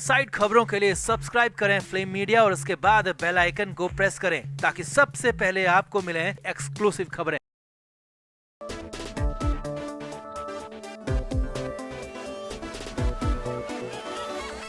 Side खबरों के लिए सब्सक्राइब करें फ्लेम मीडिया और उसके बाद बेल आइकन को प्रेस करें ताकि सबसे पहले आपको मिले एक्सक्लूसिव खबरें।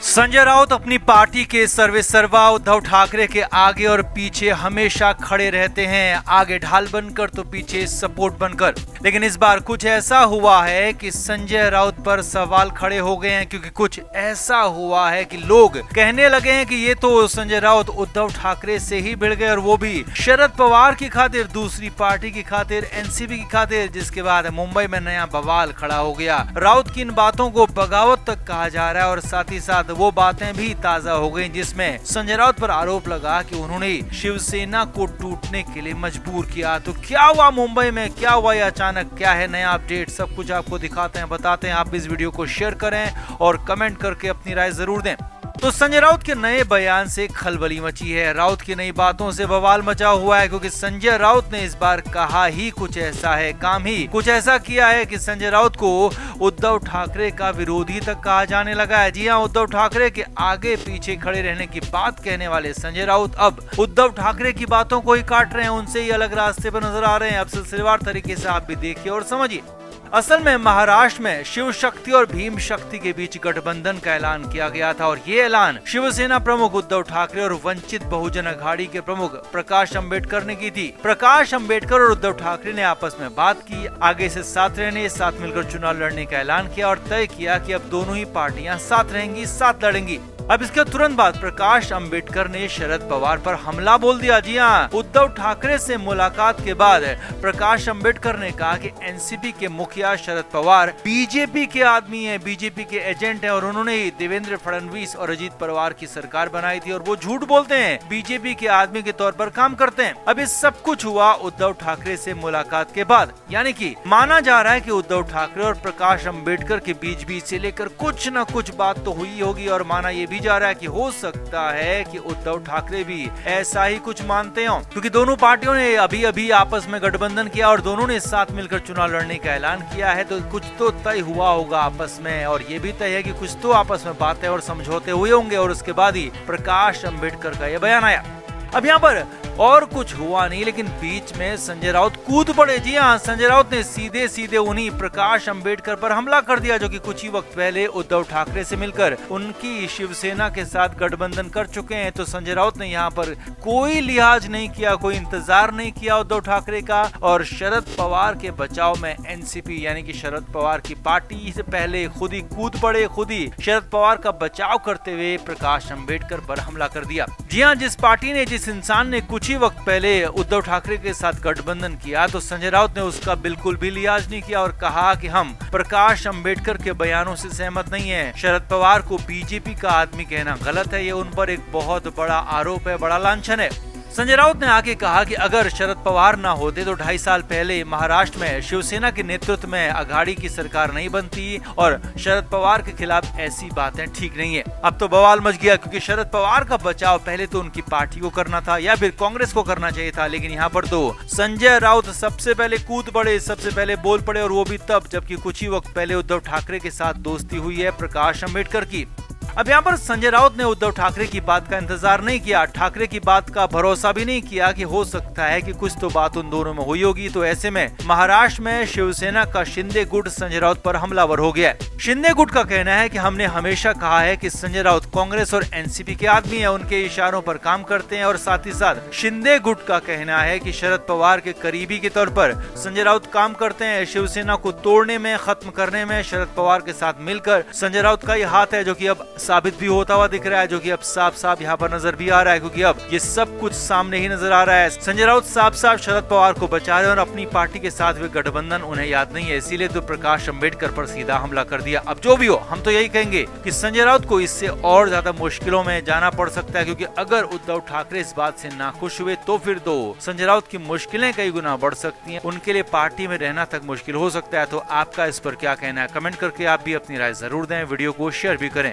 संजय राउत अपनी पार्टी के सर्वेसर्वा उद्धव ठाकरे के आगे और पीछे हमेशा खड़े रहते हैं, आगे ढाल बनकर तो पीछे सपोर्ट बनकर। लेकिन इस बार कुछ ऐसा हुआ है कि संजय राउत पर सवाल खड़े हो गए हैं, क्योंकि कुछ ऐसा हुआ है कि लोग कहने लगे हैं कि ये तो संजय राउत उद्धव ठाकरे से ही भिड़ गए, और वो भी शरद पवार की खातिर, दूसरी पार्टी की खातिर, एनसीपी की खातिर, जिसके बाद मुंबई में नया बवाल खड़ा हो गया। राउत की इन बातों को बगावत तक कहा जा रहा है और साथ ही साथ वो बातें भी ताजा हो गई जिसमें संजय राउत पर आरोप लगा कि उन्होंने शिवसेना को टूटने के लिए मजबूर किया। तो क्या हुआ मुंबई में, क्या हुआ ये अचानक, क्या है नया अपडेट, सब कुछ आपको दिखाते हैं, बताते हैं। आप इस वीडियो को शेयर करें और कमेंट करके अपनी राय जरूर दें। तो संजय राउत के नए बयान से खलबली मची है। राउत की नई बातों से बवाल मचा हुआ है, क्योंकि संजय राउत ने इस बार कहा ही कुछ ऐसा है, काम ही कुछ ऐसा किया है कि संजय राउत को उद्धव ठाकरे का विरोधी तक कहा जाने लगा है। जी हां, उद्धव ठाकरे के आगे पीछे खड़े रहने की बात कहने वाले संजय राउत अब उद्धव ठाकरे की बातों को ही काट रहे हैं, उनसे ही अलग रास्ते पर नजर आ रहे हैं। अब सिलसिलेवार तरीके से आप भी देखिए और समझिए। असल में महाराष्ट्र में शिव शक्ति और भीम शक्ति के बीच गठबंधन का ऐलान किया गया था, और ये ऐलान शिवसेना प्रमुख उद्धव ठाकरे और वंचित बहुजन अघाड़ी के प्रमुख प्रकाश अंबेडकर ने की थी। प्रकाश अंबेडकर और उद्धव ठाकरे ने आपस में बात की, आगे से साथ रहने, साथ मिलकर चुनाव लड़ने का ऐलान किया और तय किया कि अब दोनों ही पार्टियां साथ रहेंगी, साथ लड़ेंगी। अब इसके तुरंत बाद प्रकाश अंबेडकर ने शरद पवार पर हमला बोल दिया। जी हाँ, उद्धव ठाकरे से मुलाकात के बाद प्रकाश अंबेडकर ने कहा कि एनसीपी के मुखिया शरद पवार बीजेपी के आदमी हैं, बीजेपी के एजेंट हैं, और उन्होंने ही देवेंद्र फडणवीस और अजीत पवार की सरकार बनाई थी, और वो झूठ बोलते हैं, बीजेपी के आदमी के तौर पर काम करते हैं। अब ये सब कुछ हुआ उद्धव ठाकरे से मुलाकात के बाद, यानी कि माना जा रहा है कि उद्धव ठाकरे और प्रकाश अंबेडकर के बीच से लेकर कुछ न कुछ बात तो हुई होगी, और माना ये भी जा रहा है कि हो सकता है कि उद्धव ठाकरे भी ऐसा ही कुछ मानते हो, क्योंकि दोनों पार्टियों ने अभी अभी आपस में गठबंधन किया और दोनों ने साथ मिलकर चुनाव लड़ने का ऐलान किया है। तो कुछ तो तय हुआ होगा आपस में, और ये भी तय है कि कुछ तो आपस में बातें और समझौते हुए होंगे, और उसके बाद ही प्रकाश अंबेडकर का यह बयान आया। अब यहाँ पर और कुछ हुआ नहीं, लेकिन बीच में संजय राउत कूद पड़े। जी हाँ, संजय राउत ने सीधे सीधे उन्हीं प्रकाश अंबेडकर पर हमला कर दिया, जो कि कुछ ही वक्त पहले उद्धव ठाकरे से मिलकर उनकी शिवसेना के साथ गठबंधन कर चुके हैं। तो संजय राउत ने यहाँ पर कोई लिहाज नहीं किया, कोई इंतजार नहीं किया उद्धव ठाकरे का, और शरद पवार के बचाव में एनसीपी यानी कि शरद पवार की पार्टी से पहले खुद ही कूद पड़े, खुद ही शरद पवार का बचाव करते हुए प्रकाश अंबेडकर पर हमला कर दिया। जी हाँ, जिस पार्टी ने, जिस इंसान ने कुछ ही वक्त पहले उद्धव ठाकरे के साथ गठबंधन किया, तो संजय राउत ने उसका बिल्कुल भी लिहाज नहीं किया और कहा कि हम प्रकाश अंबेडकर के बयानों से सहमत नहीं है। शरद पवार को बीजेपी का आदमी कहना गलत है, ये उन पर एक बहुत बड़ा आरोप है, बड़ा लांछन है। संजय राउत ने आगे कहा कि अगर शरद पवार ना होते तो 2.5 साल पहले महाराष्ट्र में शिवसेना के नेतृत्व में अघाड़ी की सरकार नहीं बनती, और शरद पवार के खिलाफ ऐसी बातें ठीक नहीं है। अब तो बवाल मच गया, क्योंकि शरद पवार का बचाव पहले तो उनकी पार्टी को करना था या फिर कांग्रेस को करना चाहिए था, लेकिन यहाँ पर तो संजय राउत सबसे पहले कूद पड़े, सबसे पहले बोल पड़े, और वो भी तब जबकि कुछ ही वक्त पहले उद्धव ठाकरे के साथ दोस्ती हुई है प्रकाश अंबेडकर की। अब यहाँ पर संजय राउत ने उद्धव ठाकरे की बात का इंतजार नहीं किया, ठाकरे की बात का भरोसा भी नहीं किया कि हो सकता है कि कुछ तो बात उन दोनों में हुई होगी। तो ऐसे में महाराष्ट्र में शिवसेना का शिंदे गुट संजय राउत पर हमलावर हो गया। शिंदे गुट का कहना है कि हमने हमेशा कहा है कि संजय राउत कांग्रेस और एनसीपी के आदमी है, उनके इशारों पर काम करते हैं, और साथ ही साथ शिंदे गुट का कहना है कि शरद पवार के करीबी के तौर पर संजय राउत काम करते हैं, शिवसेना को तोड़ने में, खत्म करने में शरद पवार के साथ मिलकर संजय राउत का ही हाथ है, जो कि अब साबित भी होता हुआ दिख रहा है, जो कि अब साफ साफ यहाँ पर नजर भी आ रहा है, क्योंकि अब ये सब कुछ सामने ही नजर आ रहा है। संजय राउत साफ साफ शरद पवार को बचा रहे हैं, और अपनी पार्टी के साथ हुए गठबंधन उन्हें याद नहीं है, इसीलिए तो प्रकाश अंबेडकर पर सीधा हमला कर दिया। अब जो भी हो, हम तो यही कहेंगे कि संजय राउत को इससे और ज्यादा मुश्किलों में जाना पड़ सकता है, क्योंकि अगर उद्धव ठाकरे इस बात से नाखुश हुए तो फिर तो संजय राउत की मुश्किलें कई गुना बढ़ सकती हैं, उनके लिए पार्टी में रहना तक मुश्किल हो सकता है। तो आपका इस पर क्या कहना है, कमेंट करके आप भी अपनी राय जरूर दें, वीडियो को शेयर भी करें।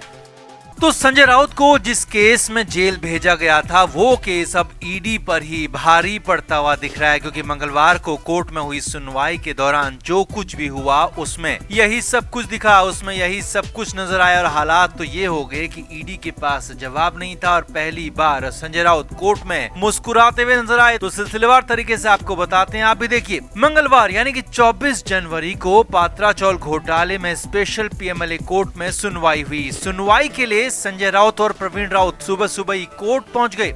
तो संजय राउत को जिस केस में जेल भेजा गया था वो केस अब ईडी पर ही भारी पड़ता हुआ दिख रहा है, क्योंकि मंगलवार को कोर्ट में हुई सुनवाई के दौरान जो कुछ भी हुआ उसमें यही सब कुछ दिखा, उसमें यही सब कुछ नजर आया। और हालात तो ये हो गए कि ईडी के पास जवाब नहीं था और पहली बार संजय राउत कोर्ट में मुस्कुराते हुए नजर आए। तो सिलसिलेवार तरीके से आपको बताते हैं, आप भी देखिए। मंगलवार यानी कि 24 जनवरी को पात्रा चौल घोटाले में स्पेशल पीएमएलए कोर्ट में सुनवाई हुई। सुनवाई के लिए संजय राउत और प्रवीण राउत सुबह सुबह ही कोर्ट पहुंच गए।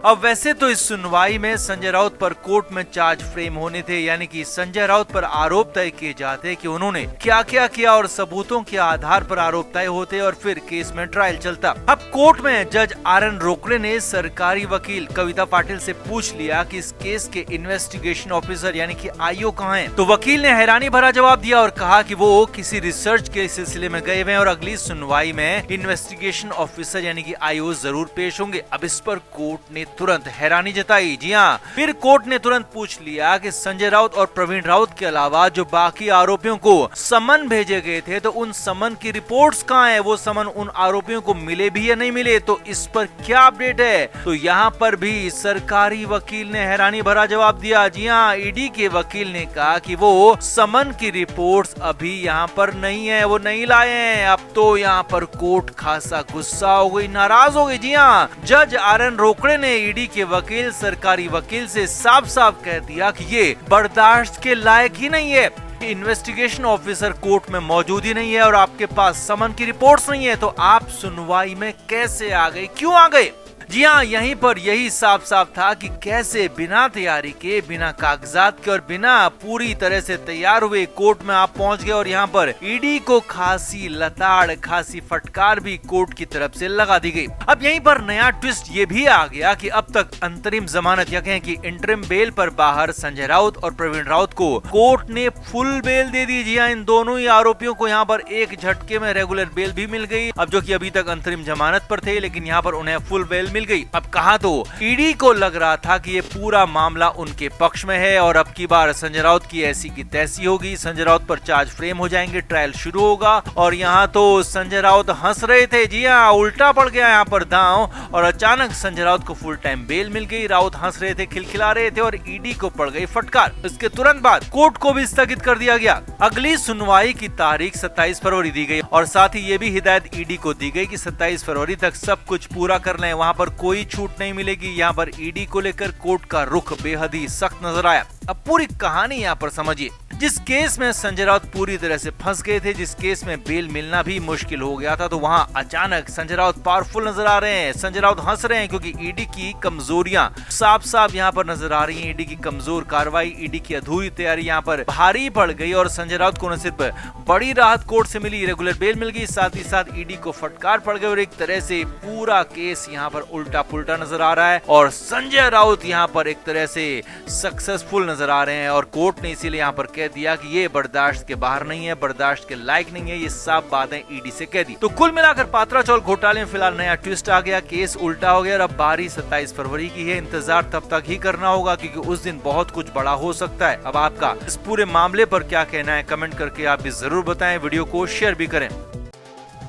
अब वैसे तो इस सुनवाई में संजय राउत पर कोर्ट में चार्ज फ्रेम होने थे, यानी कि संजय राउत पर आरोप तय किए जाते कि उन्होंने क्या क्या किया और सबूतों के आधार पर आरोप तय होते और फिर केस में ट्रायल चलता। अब कोर्ट में जज आर.एन. रोकड़े ने सरकारी वकील कविता पाटिल से पूछ लिया कि इस केस के इन्वेस्टिगेशन ऑफिसर यानी कि आईओ कहाँ हैं। तो वकील ने हैरानी भरा जवाब दिया और कहा कि वो किसी रिसर्च के सिलसिले में गए हुए हैं और अगली सुनवाई में इन्वेस्टिगेशन ऑफिसर यानी कि आईओ जरूर पेश होंगे। अब इस पर कोर्ट ने तुरंत हैरानी जताई। जी हाँ, फिर कोर्ट ने तुरंत पूछ लिया कि संजय राउत और प्रवीण राउत के अलावा जो बाकी आरोपियों को समन भेजे गए थे तो उन समन की रिपोर्ट्स कहाँ है, वो समन उन आरोपियों को मिले भी या नहीं मिले, तो इस पर क्या अपडेट है। तो यहाँ पर भी सरकारी वकील ने हैरानी भरा जवाब दिया। जी हाँ, ईडी के वकील ने कहा कि वो समन की रिपोर्ट्स अभी यहाँ पर नहीं है, वो नहीं लाए हैं। अब तो यहाँ पर कोर्ट खासा गुस्सा हो गई, नाराज हो गई। जी हाँ, जज आर.एन. रोकड़े ने ईडी के वकील सरकारी वकील से साफ साफ कह दिया कि ये बर्दाश्त के लायक ही नहीं है। इन्वेस्टिगेशन ऑफिसर कोर्ट में मौजूद ही नहीं है और आपके पास समन की रिपोर्ट्स नहीं है, तो आप सुनवाई में कैसे आ गए, क्यों आ गए। जी हाँ, यहीं पर यही साफ साफ था कि कैसे बिना तैयारी के, बिना कागजात के और बिना पूरी तरह से तैयार हुए कोर्ट में आप पहुंच गए और यहाँ पर ईडी को खासी लताड़, खासी फटकार भी कोर्ट की तरफ से लगा दी गई। अब यहीं पर नया ट्विस्ट ये भी आ गया कि अब तक अंतरिम जमानत या कहें कि इंटरिम बेल पर बाहर संजय राउत और प्रवीण राउत को कोर्ट ने फुल बेल दे दी। जी हाँ, इन दोनों ही आरोपियों को यहाँ पर एक झटके में रेगुलर बेल भी मिल गई। अब जो कि अभी तक अंतरिम जमानत पर थे, लेकिन यहाँ पर उन्हें फुल बेल मिल गई। अब कहा तो ईडी को लग रहा था कि ये पूरा मामला उनके पक्ष में है और अब की बार संजय राउत की ऐसी की तैसी होगी, संजय राउत पर चार्ज फ्रेम हो जाएंगे, ट्रायल शुरू होगा। और यहाँ तो संजय राउत हंस रहे थे। जी हाँ, उल्टा पड़ गया यहाँ पर दांव और अचानक संजय राउत को फुल टाइम बेल मिल गई। राउत हंस रहे थे, खिलखिला रहे थे और ईडी को पड़ गई फटकार। इसके तुरंत बाद कोर्ट को भी स्थगित कर दिया गया। अगली सुनवाई की तारीख 27 फरवरी दी गई और साथ ही ये भी हिदायत ईडी को दी गई कि 27 फरवरी तक सब कुछ पूरा कर लें, वहाँ पर कोई छूट नहीं मिलेगी। यहाँ पर ईडी को लेकर कोर्ट का रुख बेहद ही सख्त नजर आया। अब पूरी कहानी यहाँ पर समझिए। जिस केस में संजय राउत पूरी तरह से फंस गए थे, जिस केस में बेल मिलना भी मुश्किल हो गया था, तो वहाँ अचानक संजय राउत पावरफुल नजर आ रहे हैं। संजय राउत हंस रहे हैं क्योंकि ईडी की कमजोरियां साफ साफ यहाँ पर नजर आ रही हैं। ईडी की कमजोर कार्रवाई, ईडी की अधूरी तैयारी यहाँ पर भारी पड़ गई और संजय राउत को न सिर्फ बड़ी राहत कोर्ट से मिली, रेगुलर बेल मिल गई, साथ ही साथ ईडी को फटकार पड़ गई और एक तरह से पूरा केस यहाँ पर उल्टा पुल्टा नजर आ रहा है और संजय राउत यहाँ पर एक तरह से सक्सेसफुल नजर आ रहे हैं। और कोर्ट ने इसीलिए यहाँ पर कह दिया कि ये बर्दाश्त के बाहर नहीं है, बर्दाश्त के लायक नहीं है, ये साफ बातें ईडी से कह दी। तो कुल मिलाकर पात्रा चौल घोटाले में फिलहाल नया ट्विस्ट आ गया, केस उल्टा हो गया और अब बारी 27 फरवरी की है। इंतजार तब तक ही करना होगा क्योंकि उस दिन बहुत कुछ बड़ा हो सकता है। अब आपका इस पूरे मामले पर क्या कहना है, कमेंट करके आप भी जरूर बताएं, वीडियो को शेयर भी करें।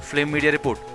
Flame media report.